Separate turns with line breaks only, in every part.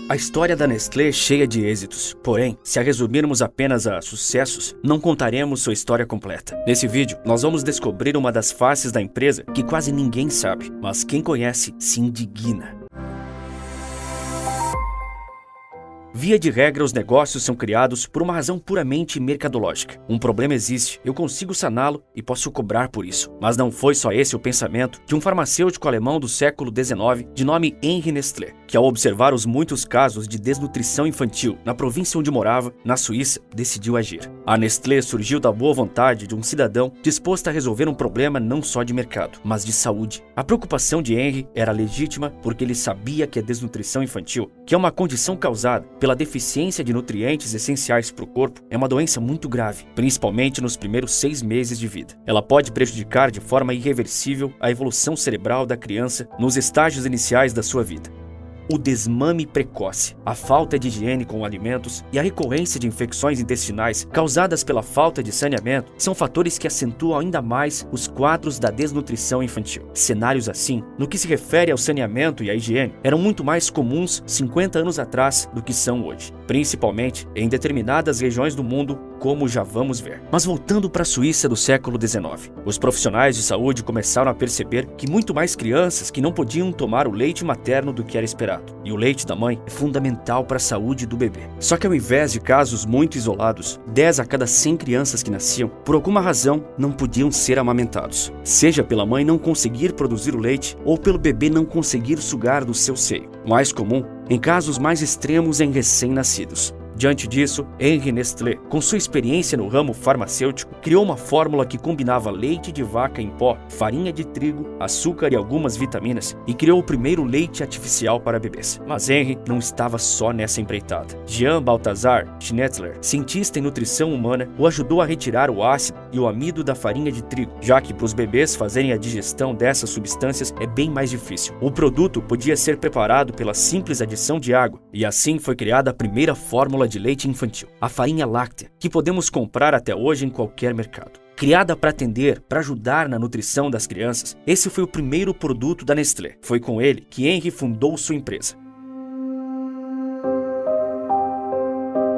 A história da Nestlé é cheia de êxitos, porém, se a resumirmos apenas a sucessos, não contaremos sua história completa. Nesse vídeo, nós vamos descobrir uma das faces da empresa que quase ninguém sabe, mas quem conhece se indigna. Via de regra, os negócios são criados por uma razão puramente mercadológica. Um problema existe, eu consigo saná-lo e posso cobrar por isso. Mas não foi só esse o pensamento de um farmacêutico alemão do século XIX, de nome Henri Nestlé, que ao observar os muitos casos de desnutrição infantil na província onde morava, na Suíça, decidiu agir. A Nestlé surgiu da boa vontade de um cidadão disposto a resolver um problema não só de mercado, mas de saúde. A preocupação de Henri era legítima porque ele sabia que a desnutrição infantil, que é uma condição causada pela deficiência de nutrientes essenciais para o corpo, é uma doença muito grave, principalmente nos primeiros 6 meses de vida. Ela pode prejudicar de forma irreversível a evolução cerebral da criança nos estágios iniciais da sua vida. O desmame precoce, a falta de higiene com alimentos e a recorrência de infecções intestinais causadas pela falta de saneamento são fatores que acentuam ainda mais os quadros da desnutrição infantil. Cenários assim, no que se refere ao saneamento e à higiene, eram muito mais comuns 50 anos atrás do que são hoje, principalmente em determinadas regiões do mundo, como já vamos ver. Mas voltando para a Suíça do século XIX, os profissionais de saúde começaram a perceber que muito mais crianças que não podiam tomar o leite materno do que era esperado. E o leite da mãe é fundamental para a saúde do bebê. Só que ao invés de casos muito isolados, 10 a cada 100 crianças que nasciam, por alguma razão, não podiam ser amamentados. Seja pela mãe não conseguir produzir o leite ou pelo bebê não conseguir sugar do seu seio. Mais comum, em casos mais extremos em recém-nascidos. Diante disso, Henri Nestlé, com sua experiência no ramo farmacêutico, criou uma fórmula que combinava leite de vaca em pó, farinha de trigo, açúcar e algumas vitaminas, e criou o primeiro leite artificial para bebês. Mas Henri não estava só nessa empreitada. Jean Balthasar Schnetzler, cientista em nutrição humana, o ajudou a retirar o ácido e o amido da farinha de trigo, já que para os bebês fazerem a digestão dessas substâncias é bem mais difícil. O produto podia ser preparado pela simples adição de água, e assim foi criada a primeira fórmula de leite infantil, a farinha láctea, que podemos comprar até hoje em qualquer mercado. Criada para atender, para ajudar na nutrição das crianças, esse foi o primeiro produto da Nestlé. Foi com ele que Henri fundou sua empresa.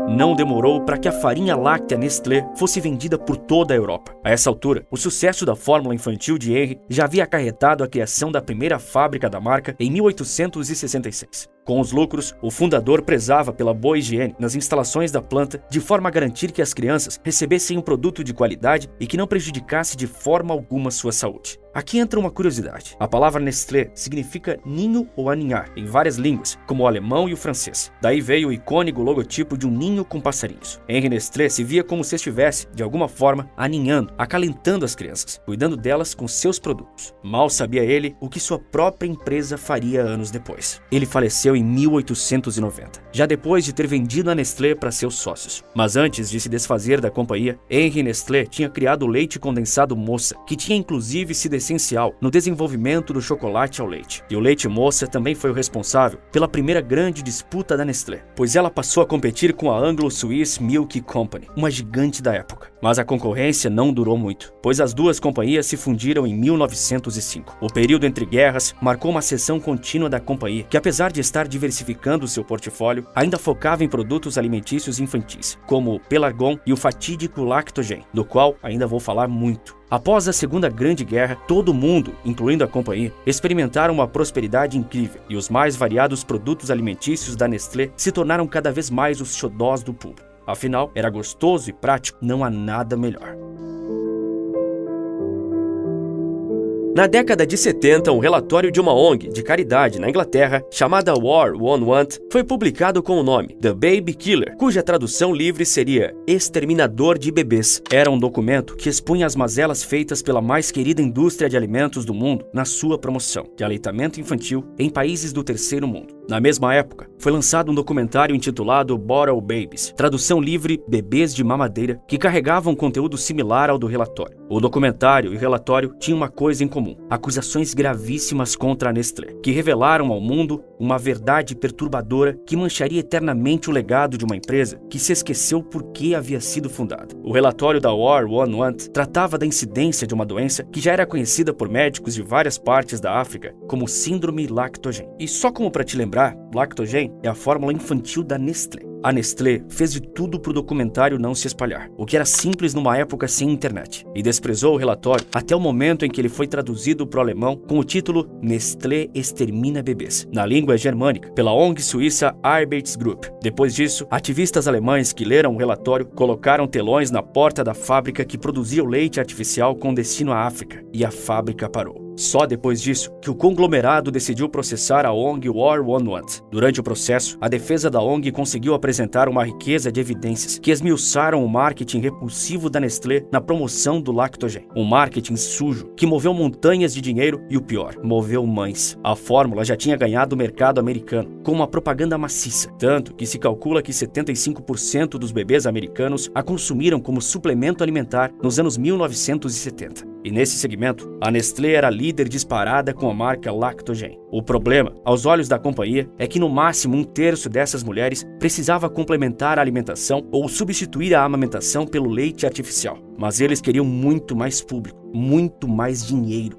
Não demorou para que a farinha láctea Nestlé fosse vendida por toda a Europa. A essa altura, o sucesso da fórmula infantil de Henri já havia acarretado a criação da primeira fábrica da marca em 1866. Com os lucros, o fundador prezava pela boa higiene nas instalações da planta, de forma a garantir que as crianças recebessem um produto de qualidade e que não prejudicasse de forma alguma sua saúde. Aqui entra uma curiosidade. A palavra Nestlé significa ninho ou aninhar, em várias línguas, como o alemão e o francês. Daí veio o icônico logotipo de um ninho com passarinhos. Henri Nestlé se via como se estivesse, de alguma forma, aninhando, acalentando as crianças, cuidando delas com seus produtos. Mal sabia ele o que sua própria empresa faria anos depois. Ele faleceu em 1890, já depois de ter vendido a Nestlé para seus sócios. Mas antes de se desfazer da companhia, Henri Nestlé tinha criado o leite condensado moça, que tinha inclusive sido essencial no desenvolvimento do chocolate ao leite. E o leite moça também foi o responsável pela primeira grande disputa da Nestlé, pois ela passou a competir com a Anglo-Swiss Milk Company, uma gigante da época. Mas a concorrência não durou muito, pois as duas companhias se fundiram em 1905. O período entre guerras marcou uma ascensão contínua da companhia, que apesar de estar diversificando seu portfólio, ainda focava em produtos alimentícios infantis, como o Pelargon e o fatídico Lactogen, do qual ainda vou falar muito. Após a Segunda Grande Guerra, todo mundo, incluindo a companhia, experimentaram uma prosperidade incrível e os mais variados produtos alimentícios da Nestlé se tornaram cada vez mais os xodós do público. Afinal, era gostoso e prático, não há nada melhor. Na década de 70, um relatório de uma ONG de caridade na Inglaterra, chamada War Won't Want, foi publicado com o nome The Baby Killer, cuja tradução livre seria Exterminador de Bebês. Era um documento que expunha as mazelas feitas pela mais querida indústria de alimentos do mundo na sua promoção de aleitamento infantil em países do terceiro mundo. Na mesma época, foi lançado um documentário intitulado Bottle Babies, tradução livre Bebês de Mamadeira, que carregava um conteúdo similar ao do relatório. O documentário e o relatório tinham uma coisa em comum: acusações gravíssimas contra a Nestlé, que revelaram ao mundo uma verdade perturbadora que mancharia eternamente o legado de uma empresa que se esqueceu por que havia sido fundada. O relatório da War Won't Want tratava da incidência de uma doença que já era conhecida por médicos de várias partes da África como síndrome Lactogen. E só como para te lembrar LHA, Lactogen, é a fórmula infantil da Nestlé. A Nestlé fez de tudo para o documentário não se espalhar, o que era simples numa época sem internet, e desprezou o relatório até o momento em que ele foi traduzido para o alemão com o título Nestlé extermina bebês, na língua germânica, pela ONG suíça Arbeitsgruppe. Depois disso, ativistas alemães que leram o relatório colocaram telões na porta da fábrica que produzia o leite artificial com destino à África, e a fábrica parou. Só depois disso que o conglomerado decidiu processar a ONG War on Want. Durante o processo, a defesa da ONG conseguiu apresentar uma riqueza de evidências que esmiuçaram o marketing repulsivo da Nestlé na promoção do Lactogen. Um marketing sujo que moveu montanhas de dinheiro e, o pior, moveu mães. A fórmula já tinha ganhado o mercado americano com uma propaganda maciça, tanto que se calcula que 75% dos bebês americanos a consumiram como suplemento alimentar nos anos 1970. E nesse segmento, a Nestlé era líder disparada com a marca Lactogen. O problema, aos olhos da companhia, é que no máximo 1/3 dessas mulheres precisava complementar a alimentação ou substituir a amamentação pelo leite artificial. Mas eles queriam muito mais público, muito mais dinheiro.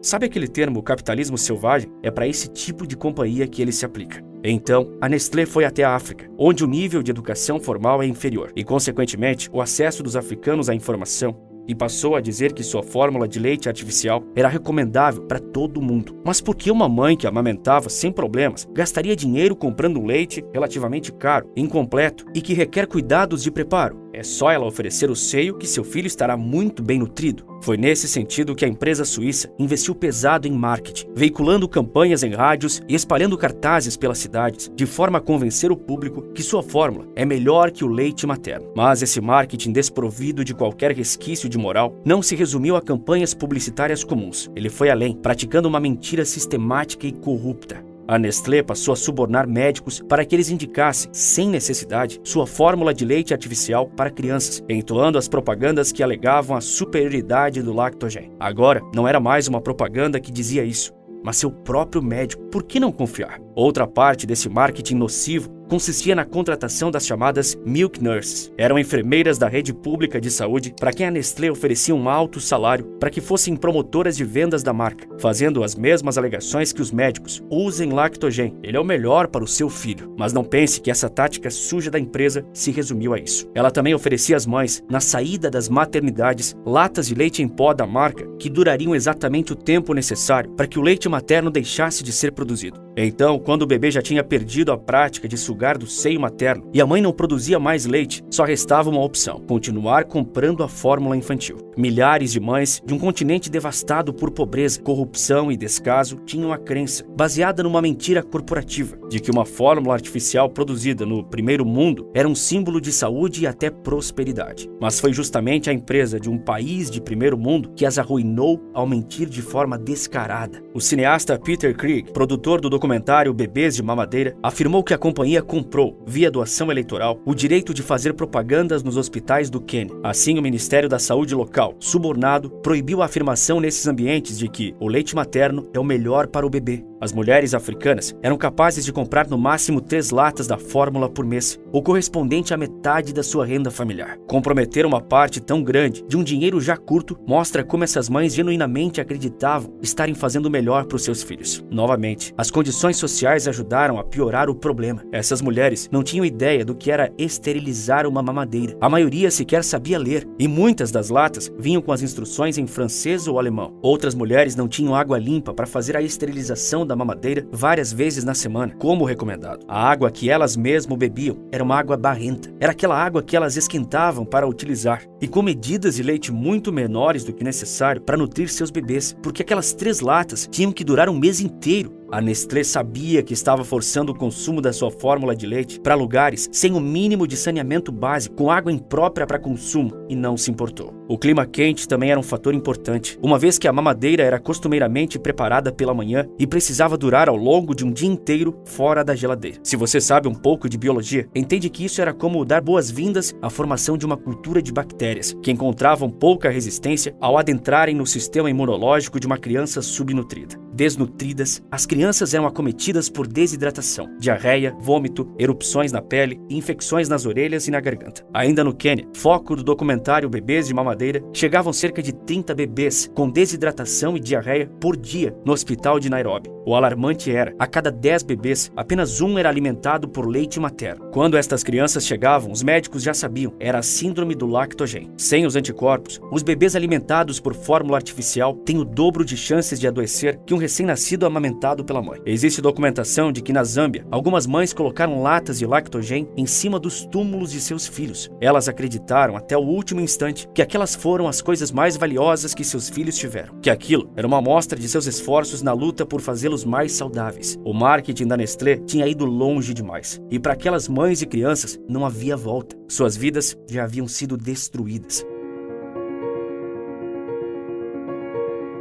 Sabe aquele termo capitalismo selvagem? É para esse tipo de companhia que ele se aplica. Então, a Nestlé foi até a África, onde o nível de educação formal é inferior e, consequentemente, o acesso dos africanos à informação, e passou a dizer que sua fórmula de leite artificial era recomendável para todo mundo. Mas por que uma mãe que amamentava sem problemas gastaria dinheiro comprando um leite relativamente caro, incompleto e que requer cuidados de preparo? É só ela oferecer o seio que seu filho estará muito bem nutrido. Foi nesse sentido que a empresa suíça investiu pesado em marketing, veiculando campanhas em rádios e espalhando cartazes pelas cidades, de forma a convencer o público que sua fórmula é melhor que o leite materno. Mas esse marketing desprovido de qualquer resquício de moral não se resumiu a campanhas publicitárias comuns. Ele foi além, praticando uma mentira sistemática e corrupta. A Nestlé passou a subornar médicos para que eles indicassem, sem necessidade, sua fórmula de leite artificial para crianças, entoando as propagandas que alegavam a superioridade do Lactogen. Agora, não era mais uma propaganda que dizia isso, mas seu próprio médico. Por que não confiar? Outra parte desse marketing nocivo consistia na contratação das chamadas Milk Nurses. Eram enfermeiras da rede pública de saúde para quem a Nestlé oferecia um alto salário para que fossem promotoras de vendas da marca, fazendo as mesmas alegações que os médicos. Usem Lactogen, ele é o melhor para o seu filho. Mas não pense que essa tática suja da empresa se resumiu a isso. Ela também oferecia às mães, na saída das maternidades, latas de leite em pó da marca que durariam exatamente o tempo necessário para que o leite materno deixasse de ser produzido. Então, quando o bebê já tinha perdido a prática de sugar do seio materno e a mãe não produzia mais leite, só restava uma opção: continuar comprando a fórmula infantil. Milhares de mães de um continente devastado por pobreza, corrupção e descaso tinham a crença, baseada numa mentira corporativa, de que uma fórmula artificial produzida no primeiro mundo era um símbolo de saúde e até prosperidade. Mas foi justamente a empresa de um país de primeiro mundo que as arruinou ao mentir de forma descarada. O cineasta Peter Krieg, produtor do documentário Bebês de Mamadeira, afirmou que a companhia comprou, via doação eleitoral, o direito de fazer propagandas nos hospitais do Quênia. Assim, o Ministério da Saúde local, subornado, proibiu a afirmação nesses ambientes de que o leite materno é o melhor para o bebê. As mulheres africanas eram capazes de comprar no máximo 3 latas da fórmula por mês, o correspondente à metade da sua renda familiar. Comprometer uma parte tão grande de um dinheiro já curto mostra como essas mães genuinamente acreditavam estarem fazendo o melhor para os seus filhos. Novamente, as condições sociais ajudaram a piorar o problema. Essas mulheres não tinham ideia do que era esterilizar uma mamadeira. A maioria sequer sabia ler, e muitas das latas vinham com as instruções em francês ou alemão. Outras mulheres não tinham água limpa para fazer a esterilização da mamadeira várias vezes na semana, como recomendado. A água que elas mesmas bebiam era uma água barrenta. Era aquela água que elas esquentavam para utilizar, e com medidas de leite muito menores do que necessário para nutrir seus bebês, porque aquelas 3 latas tinham que durar um mês inteiro. A Nestlé sabia que estava forçando o consumo da sua fórmula de leite para lugares sem o mínimo de saneamento básico, com água imprópria para consumo, e não se importou. O clima quente também era um fator importante, uma vez que a mamadeira era costumeiramente preparada pela manhã e precisava durar ao longo de um dia inteiro fora da geladeira. Se você sabe um pouco de biologia, entende que isso era como dar boas-vindas à formação de uma cultura de bactérias, que encontravam pouca resistência ao adentrarem no sistema imunológico de uma criança subnutrida. Desnutridas, as crianças eram acometidas por desidratação, diarreia, vômito, erupções na pele e infecções nas orelhas e na garganta. Ainda no Quênia, foco do documentário Bebês de Mamadeira, chegavam cerca de 30 bebês com desidratação e diarreia por dia no hospital de Nairobi. O alarmante era, a cada 10 bebês, apenas um era alimentado por leite materno. Quando estas crianças chegavam, os médicos já sabiam, era a síndrome do lactogen. Sem os anticorpos, os bebês alimentados por fórmula artificial têm o dobro de chances de adoecer que um recém-nascido amamentado pela mãe. Existe documentação de que na Zâmbia, algumas mães colocaram latas de lactogen em cima dos túmulos de seus filhos. Elas acreditaram até o último instante que aquelas foram as coisas mais valiosas que seus filhos tiveram, que aquilo era uma amostra de seus esforços na luta por fazê-los mais saudáveis. O marketing da Nestlé tinha ido longe demais, e para aquelas mães e crianças não havia volta. Suas vidas já haviam sido destruídas.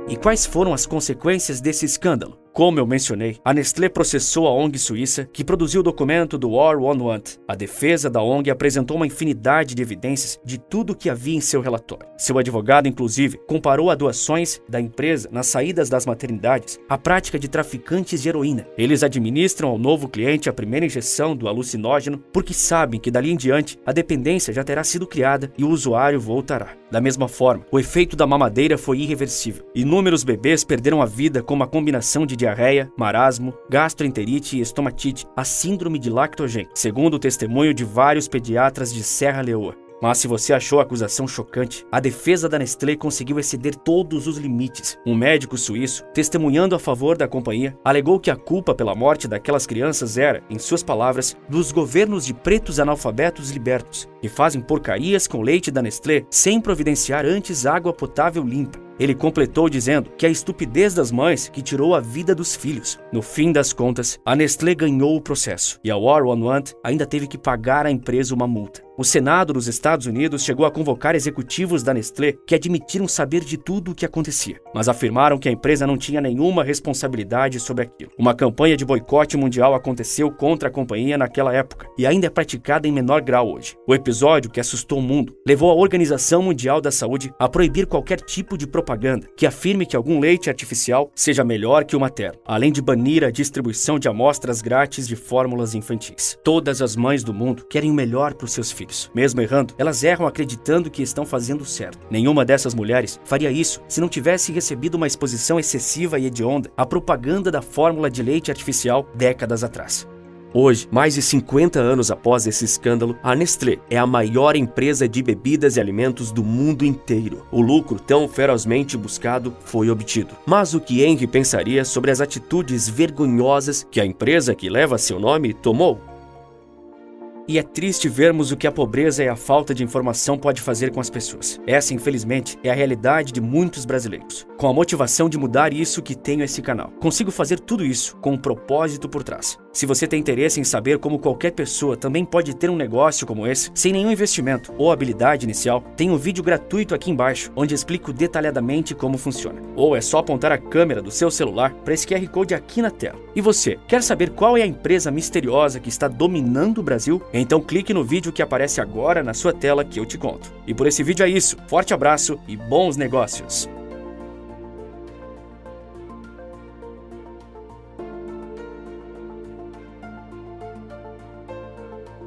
E quais foram as consequências desse escândalo? Como eu mencionei, a Nestlé processou a ONG suíça que produziu o documento do War on Want. A defesa da ONG apresentou uma infinidade de evidências de tudo o que havia em seu relatório. Seu advogado, inclusive, comparou a doações da empresa nas saídas das maternidades à prática de traficantes de heroína. Eles administram ao novo cliente a primeira injeção do alucinógeno porque sabem que dali em diante a dependência já terá sido criada e o usuário voltará. Da mesma forma, o efeito da mamadeira foi irreversível. Inúmeros bebês perderam a vida com uma combinação de diarreia, marasmo, gastroenterite e estomatite, a síndrome de lactogen, segundo o testemunho de vários pediatras de Serra Leoa. Mas se você achou a acusação chocante, a defesa da Nestlé conseguiu exceder todos os limites. Um médico suíço, testemunhando a favor da companhia, alegou que a culpa pela morte daquelas crianças era, em suas palavras, dos governos de pretos analfabetos libertos, que fazem porcarias com leite da Nestlé sem providenciar antes água potável limpa. Ele completou dizendo que a estupidez das mães que tirou a vida dos filhos. No fim das contas, a Nestlé ganhou o processo e a War on Want ainda teve que pagar à empresa uma multa. O Senado dos Estados Unidos chegou a convocar executivos da Nestlé que admitiram saber de tudo o que acontecia, mas afirmaram que a empresa não tinha nenhuma responsabilidade sobre aquilo. Uma campanha de boicote mundial aconteceu contra a companhia naquela época e ainda é praticada em menor grau hoje. O episódio, que assustou o mundo, levou a Organização Mundial da Saúde a proibir qualquer tipo de propaganda que afirme que algum leite artificial seja melhor que o materno, além de banir a distribuição de amostras grátis de fórmulas infantis. Todas as mães do mundo querem o melhor para os seus filhos. Mesmo errando, elas erram acreditando que estão fazendo certo. Nenhuma dessas mulheres faria isso se não tivesse recebido uma exposição excessiva e hedionda à propaganda da fórmula de leite artificial décadas atrás. Hoje, mais de 50 anos após esse escândalo, a Nestlé é a maior empresa de bebidas e alimentos do mundo inteiro. O lucro tão ferozmente buscado foi obtido. Mas o que Henry pensaria sobre as atitudes vergonhosas que a empresa que leva seu nome tomou? E é triste vermos o que a pobreza e a falta de informação pode fazer com as pessoas. Essa, infelizmente, é a realidade de muitos brasileiros. Com a motivação de mudar isso que tenho esse canal. Consigo fazer tudo isso com um propósito por trás. Se você tem interesse em saber como qualquer pessoa também pode ter um negócio como esse, sem nenhum investimento ou habilidade inicial, tem um vídeo gratuito aqui embaixo, onde explico detalhadamente como funciona. Ou é só apontar a câmera do seu celular para esse QR Code aqui na tela. E você, quer saber qual é a empresa misteriosa que está dominando o Brasil? Então clique no vídeo que aparece agora na sua tela que eu te conto. E por esse vídeo é isso. Forte abraço e bons negócios!